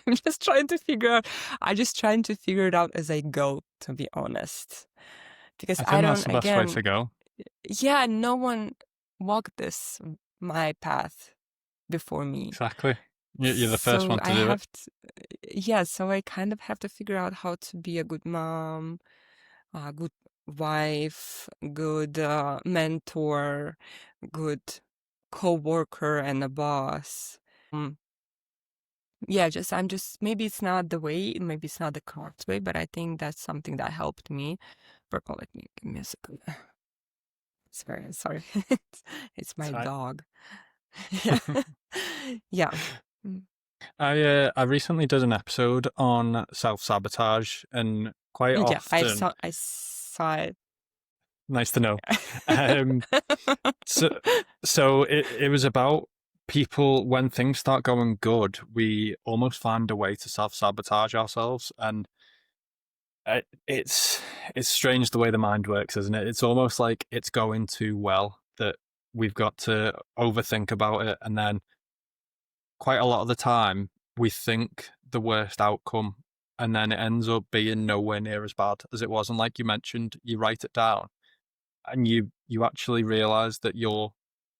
I'm just trying to figure out. I'm just trying to figure it out as I go, to be honest. Because I I think that's don't, the best way again, to go. yeah, no one walked my path before me. Exactly. You're the first So one I to do it. have to, yeah, so I kind of have to figure out how to be a good mom, a good wife, good mentor, good co-worker and a boss. Yeah, maybe it's not the way, maybe it's not the correct way, but I think that's something that helped me. Purple, let me give me a second. Sorry. It's my Right. dog. Yeah. Yeah. Mm. I recently did an episode on self-sabotage, and quite Yeah, often, I saw it. nice to know. Um, so so it was about people when things start going good, we almost find a way to self-sabotage ourselves, and it's strange the way the mind works, isn't it? It's almost like it's going too well that we've got to overthink about it, and then quite a lot of the time we think the worst outcome, and then it ends up being nowhere near as bad as it was. And like you mentioned, you write it down and you actually realize that your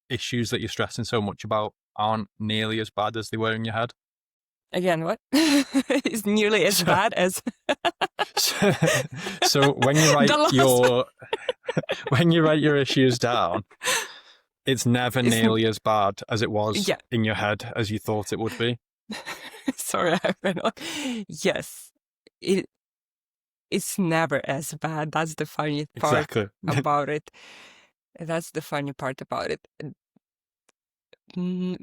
issues that you're stressing so much about aren't nearly as bad as they were in your head. Again, what? It's nearly as So, bad as so, so when you the write last one. your when you write your issues down, it's never It's, nearly as bad as it was yeah. in your head as you thought it would be. Sorry, I went on. Yes, it it's never as bad. That's the funny part Exactly. about it. That's the funny part about it. Mm,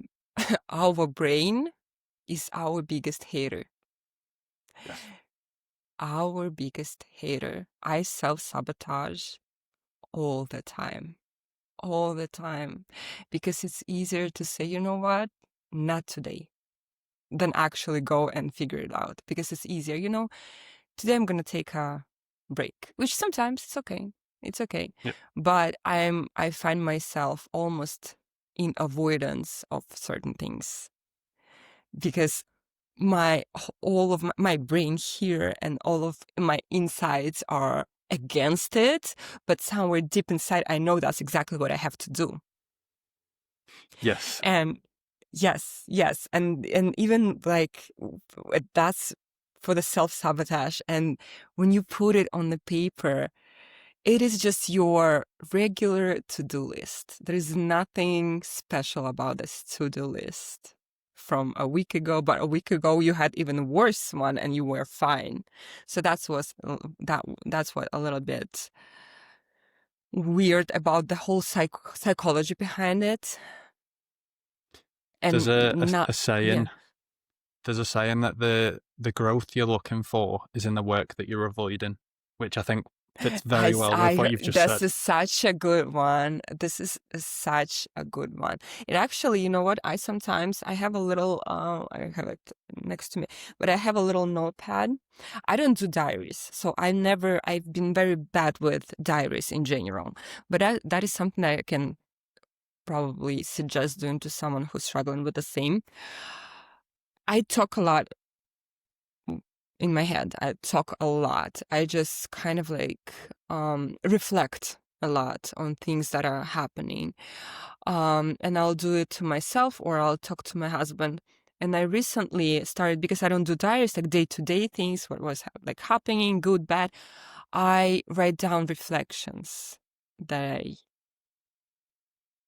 Our brain is our biggest hater. Yes. Our biggest hater. I self-sabotage all the time. All the time. Because it's easier to say, you know what? Not today. Than actually go and figure it out. Because it's easier. Today I'm gonna take a break. Which sometimes it's okay. It's okay. Yep. But I find myself almost in avoidance of certain things. Because all of my brain here and all of my insides are against it, but somewhere deep inside I know that's exactly what I have to do. Yes. And yes, and even like that's for the self-sabotage. And when you put it on the paper, it is just your regular to-do list. There is nothing special about this to-do list from a week ago, but a week ago you had even worse one and you were fine. So that's what a little bit weird about the whole psychology behind it. There's And not, a yeah. saying. There's a saying that the growth you're looking for is in the work that you're avoiding, which I think fits very well with what you've just This said. is such a good one. This is such a good one. It actually, you know what? I have a little, I have it next to me, but I have a little notepad. I don't do diaries, so I've been very bad with diaries in general. But that is something that I can probably suggest doing to someone who's struggling with the same. I talk a lot in my head. I talk a lot. I just kind of like reflect a lot on things that are happening. And I'll do it to myself or I'll talk to my husband. And I recently started, because I don't do diaries, like day-to-day things, what was like happening, good, bad. I write down reflections that I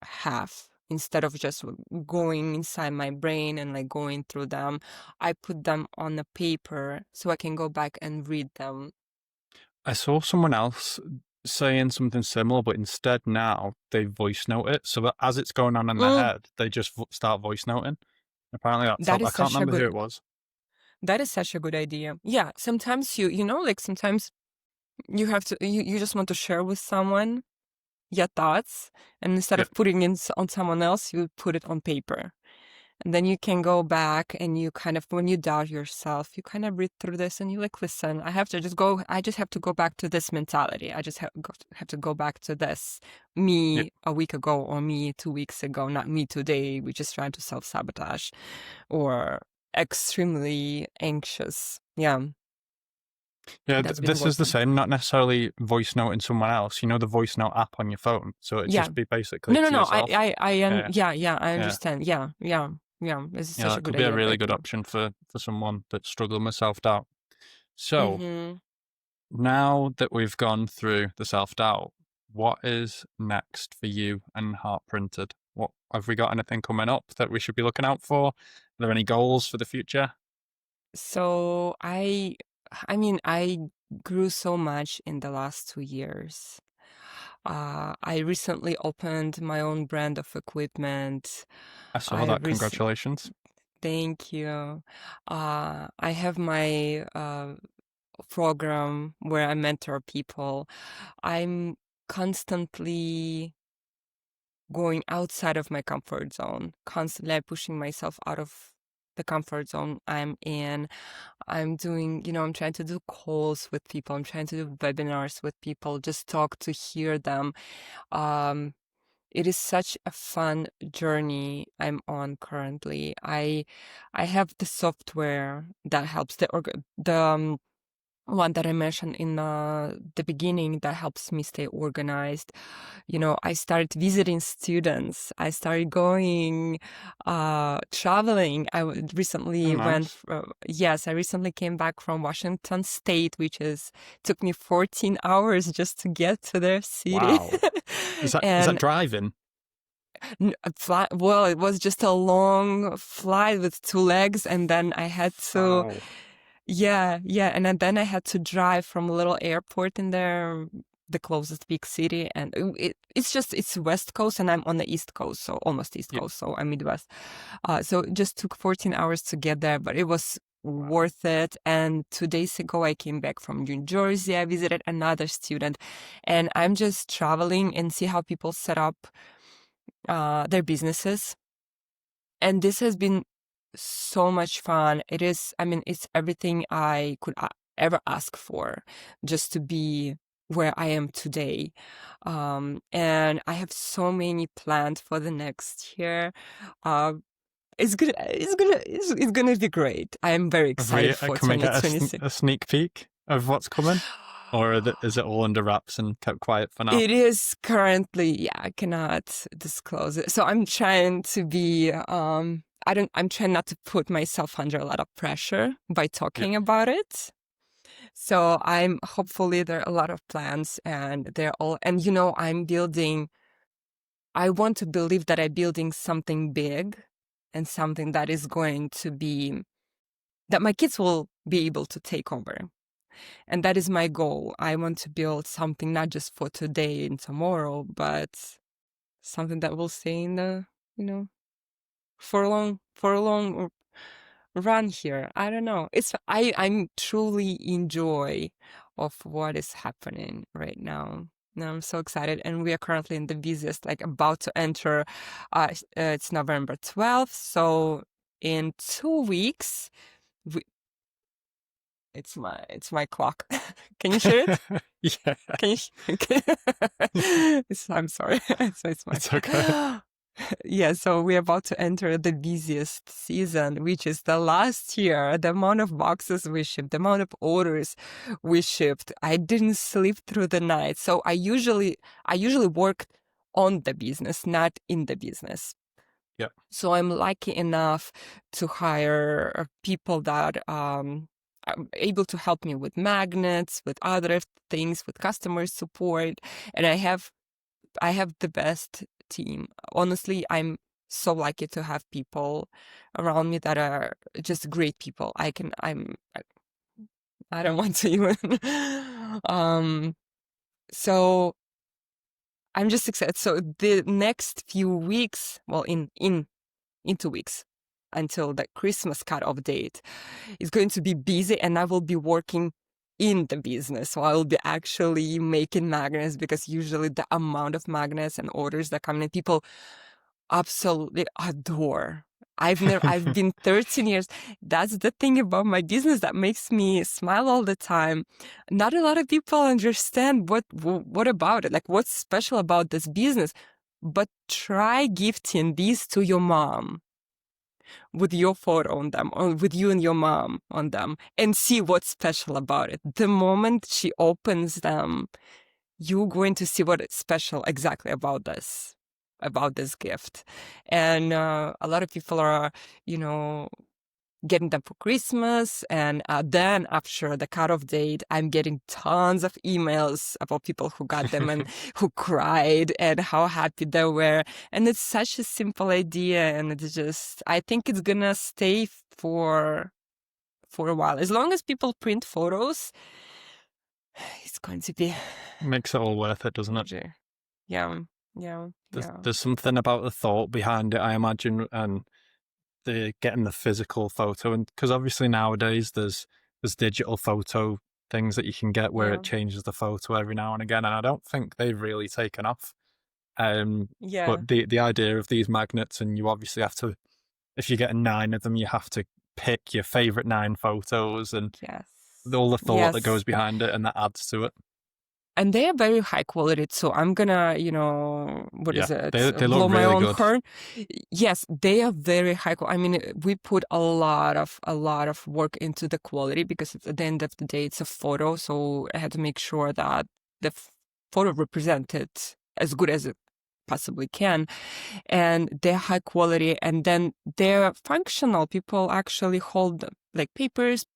have instead of just going inside my brain and like going through them. I put them on a paper so I can go back and read them. I saw someone else saying something similar, but instead now they voice note it. So that as it's going on in their Mm, head, they just start voice noting. Apparently that's that helped. I is can't such a remember who good it was. that is such a good idea. Yeah, sometimes like sometimes you have to you just want to share with someone your thoughts, and instead Yeah. of putting it on someone else, you put it on paper. And then you can go back and you kind of, when you doubt yourself, you kind of read through this and you like, listen, I just have to go back to this mentality. I just have to go back to this Yeah. me a week ago or me 2 weeks ago, not me today, which is trying to self-sabotage or extremely anxious. Yeah, Yeah, that's been this is the working. same, not necessarily voice noting someone else. You know, the voice note app on your phone. So it'd Yeah. just be basically No, no, to no. yourself. Yeah. Yeah, I Yeah. understand. Yeah, yeah, yeah. This is Yeah, such a that could good be a idea. really Like, good option for someone that's struggling with self-doubt. So mm-hmm. now that we've gone through the self-doubt, what is next for you and Heart Printed? What have we got anything coming up that we should be looking out for? Are there any goals for the future? So I mean, I grew so much in the last 2 years. I recently opened my own brand of equipment. I saw I that. rec Congratulations. Thank you. I have my program where I mentor people. I'm constantly going outside of my comfort zone, constantly pushing myself out of the comfort zone I'm in. I'm doing, I'm trying to do calls with people. I'm trying to do webinars with people, just talk to hear them. Um, it is such a fun journey I'm on currently. I have the software that helps the one that I mentioned in the beginning that helps me stay organized. I started visiting students. I started going, traveling. Oh, Recently nice. yes, I recently came back from Washington State, took me 14 hours just to get to their city. Wow. Is that And driving? well, it was just a long flight with 2 legs. And then I had to, Wow. yeah, yeah. And then I had to drive from a little airport in there, the closest big city. And it's West Coast and I'm on the East Coast, so almost East Yeah. Coast. So I'm Midwest. So it just took 14 hours to get there, but it was Wow. worth it. And 2 days ago, I came back from New Jersey. I visited another student and I'm just traveling and see how people set up, their businesses. And this has been so much fun. I mean, it's everything I could ever ask for just to be where I am today. And I have so many plans for the next year. Uh, it's gonna be great. I am very excited for Can we get 2026. a sneak peek of what's coming? Or is it all under wraps and kept quiet for now? It is currently, yeah, I cannot disclose it. So I'm trying to be, I'm trying not to put myself under a lot of pressure by Yeah. talking about it. So hopefully there are a lot of plans and I want to believe that I'm building something big and something that is going to be, that my kids will be able to take over. And that is my goal. I want to build something not just for today and tomorrow, but something that will stay in the, for a long run here. I don't know. I'm truly enjoy of what is happening right now. Now I'm so excited, and we are currently in the busiest, like about to enter. It's November 12th, so in 2 weeks, we, it's my clock. Can you share it? Yeah, Can you? I'm sorry. It's my. it's okay. Yeah, so we're about to enter the busiest season, which is the last year. The amount of boxes we shipped, the amount of orders we shipped. I didn't sleep through the night. So I usually work on the business, not in the business. Yeah. So I'm lucky enough to hire people that are able to help me with magnets, with other things, with customer support, and I have the best team. Honestly, I'm so lucky to have people around me that are just great people. I don't want to even. So I'm just excited. So the next few weeks, well, in 2 weeks until the Christmas cutoff date, is going to be busy, and I will be working in the business. So I will be actually making magnets, because usually the amount of magnets and orders that come in, people absolutely adore. I've been 13 years. That's the thing about my business that makes me smile all the time. Not a lot of people understand what about it, like what's special about this business. But try gifting these to your mom with your photo on them, or with you and your mom on them, and see what's special about it. The moment she opens them, you're going to see what is special exactly about this gift. And a lot of people are, you know, getting them for Christmas. And then after the cutoff date, I'm getting tons of emails about people who got them and who cried and how happy they were. And it's such a simple idea. And it's just, I think it's gonna stay for a while. As long as people print photos, it's going to be Makes it all worth it, doesn't it? magic. Yeah, yeah, yeah, There's something about the thought behind it, I imagine, and the getting the physical photo, and because obviously nowadays there's digital photo things that you can get where yeah, it changes the photo every now and again, and I don't think they've really taken off. yeah. But the idea of these magnets, and you obviously have to, if you're getting 9 of them, you have to pick your favorite 9 photos, and Yes. all the thought that Yes. goes behind it, and that adds to it. And they are very high quality. So I'm gonna, what Yeah, is it? they look Blow my really own good. horn. Yes, they are very high quality. I mean, we put a lot of work into the quality, because at the end of the day, it's a photo. So I had to make sure that the photo represented as good as it possibly can, and they're high quality, and then they're functional. People actually hold like papers,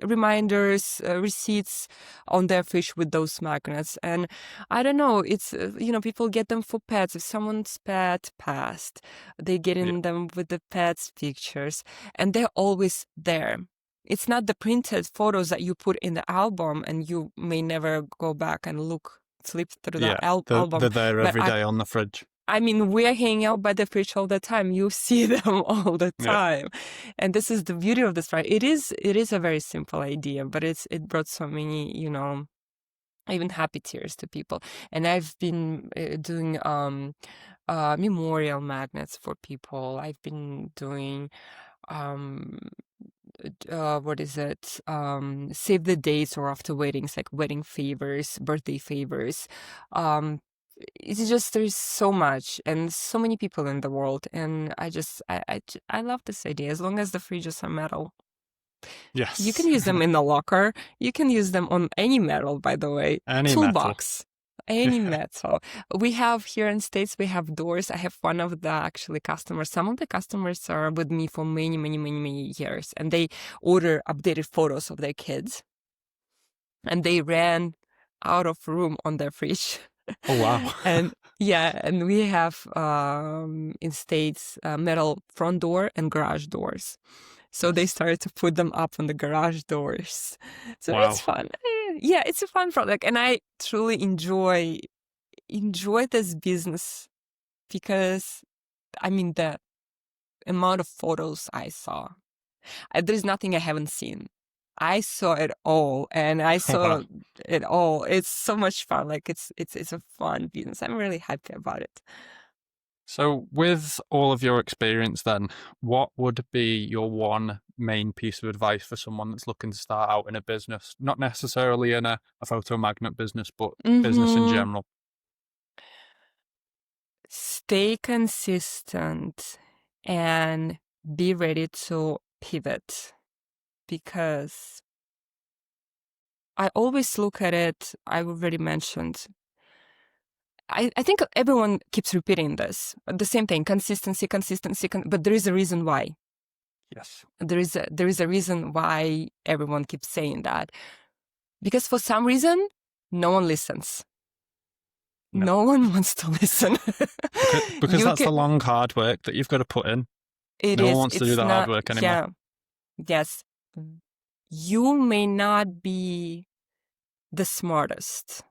reminders, receipts on their fish with those magnets. And I don't know, it's people get them for pets. If someone's pet passed, they get Yeah, in them with the pet's pictures, and they're always there. It's not the printed photos that you put in the album and you may never go back and flip through that yeah, album. they're there But every day on the fridge. I mean, we're hanging out by the fridge all the time. You see them all the Yeah, time. And this is the beauty of this, right? It is a very simple idea, but it brought so many, even happy tears to people. And I've been doing memorial magnets for people. I've been doing um what is it? Save the dates or after weddings, like wedding favors, birthday favors. Um, it's just there's so much and so many people in the world, and I love this idea. As long as the fridges are metal, you can yes. use them in the locker. You can use them on any metal, by the way. Any metal. Toolbox. Any metal. We have here in States, we have doors. I have one of the actually customers. Some of the customers are with me for many, many, many, many years, and they order updated photos of their kids, and they ran out of room on their fridge. Oh wow. And yeah, and we have in States metal front door and garage doors. So they Yes. started to put them up on the garage doors. So it's Wow. fun. Yeah, it's a fun product, and I truly enjoy this business, because I mean the amount of photos I saw. There's nothing I haven't seen. I saw it all, and I Wow. saw it all. It's so much fun. Like it's a fun business. I'm really happy about it. So, with all of your experience, then, what would be your one main piece of advice for someone that's looking to start out in a business? Not necessarily in a photo magnet business, but business in Mm-hmm. general. Stay consistent and be ready to pivot, because I always look at it. I already mentioned. I think everyone keeps repeating this. The same thing: consistency, consistency. But there is a reason why. Yes. There is a reason why everyone keeps saying that. Because for some reason, no one listens. No. No one wants to listen. Because You that's can. the long, hard work that you've got to put in. It No one is. wants to do It's the hard not. work anymore. Yeah. Yes. You may not be the smartest,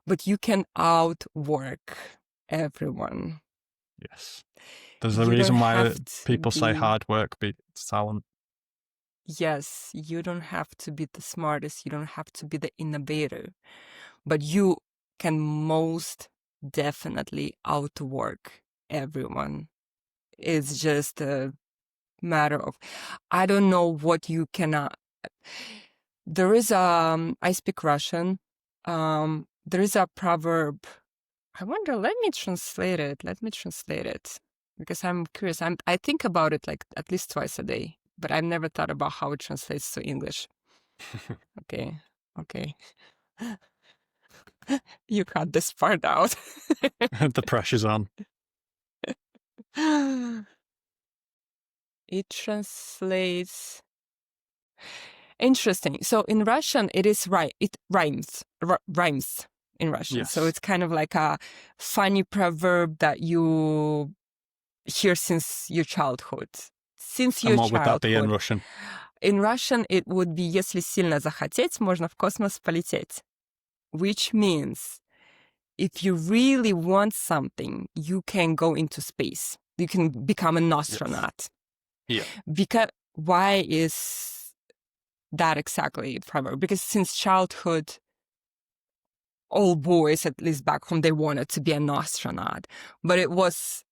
but you can outwork everyone. Yes. There's a You don't reason have why to people say be. hard work beats talent. Yes, you don't have to be the smartest. You don't have to be the innovator, but you can most definitely outwork everyone. It's just a matter of, I don't know what you cannot. There is I speak Russian. There is a proverb. I wonder, let me translate it. Let me translate it because I'm curious. I think about it like at least twice a day, but I've never thought about how it translates to English. Okay. Okay. You cut this part out. The pressure's on. It translates. Interesting. So in Russian, it is right. It rhymes in Russian. So Yes. it's kind of like a funny proverb that you hear since your childhood. Since And your what would that be in childhood. Russian? In Russian, it would be «Если сильно захотеть, можно в космос полететь», which means if you really want something, you can go into space. You can become an Yes. astronaut. Yeah. Because why is that exactly proverb? Because since childhood, all boys, at least back home, they wanted to be an astronaut. But it was,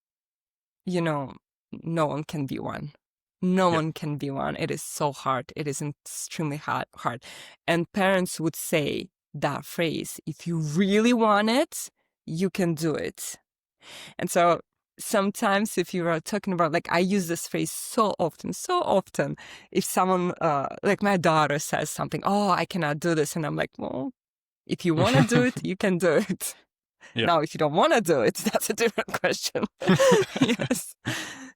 no one can be one. No Yeah. one can be one. It is so hard. It is extremely hard. And parents would say that phrase, if you really want it, you can do it. And so sometimes if you are talking about, like, I use this phrase so often, if someone, like my daughter says something, oh, I cannot do this. And I'm like, well, if you want to do it, you can do it. Yeah. Now, if you don't want to do it, that's a different question. Yes.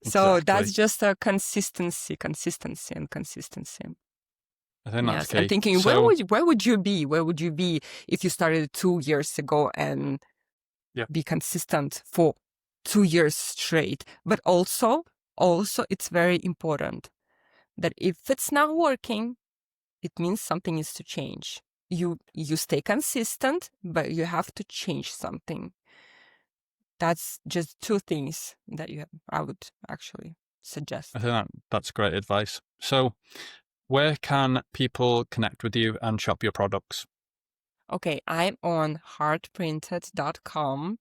So that's Exactly. just a consistency. I think that's Yes. And key. thinking, where So, would you be? Where would you be if you started 2 years ago and yeah, be consistent for 2 years straight? But also, it's very important that if it's not working, it means something needs to change. You stay consistent, but you have to change something. That's just two things that I would actually I suggest. think that's great advice. So, where can people connect with you and shop your products? Okay, I'm on heartprinted.com.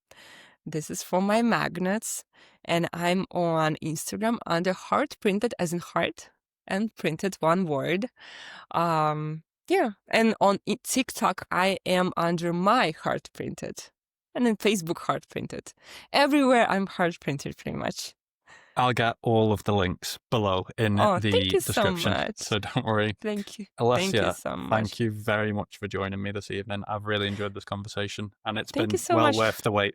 This is for my magnets. And I'm on Instagram under heartprinted, as in heart, and printed one word. Yeah. And on TikTok, I am under my heartprinted. And in Facebook, heartprinted. Everywhere I'm heartprinted pretty much. I'll get all of the links below in Oh, thank the you so description, much. so don't worry. Thank you. Thank you Alessia, so much. thank you very much for joining me this evening. I've really enjoyed this conversation, and it's Thank you been so well much. worth the wait.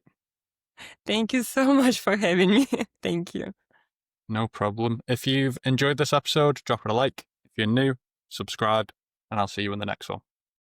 Thank you so much for having me. Thank you. No problem. If you've enjoyed this episode, drop it a like. If you're new, subscribe, and I'll see you in the next one.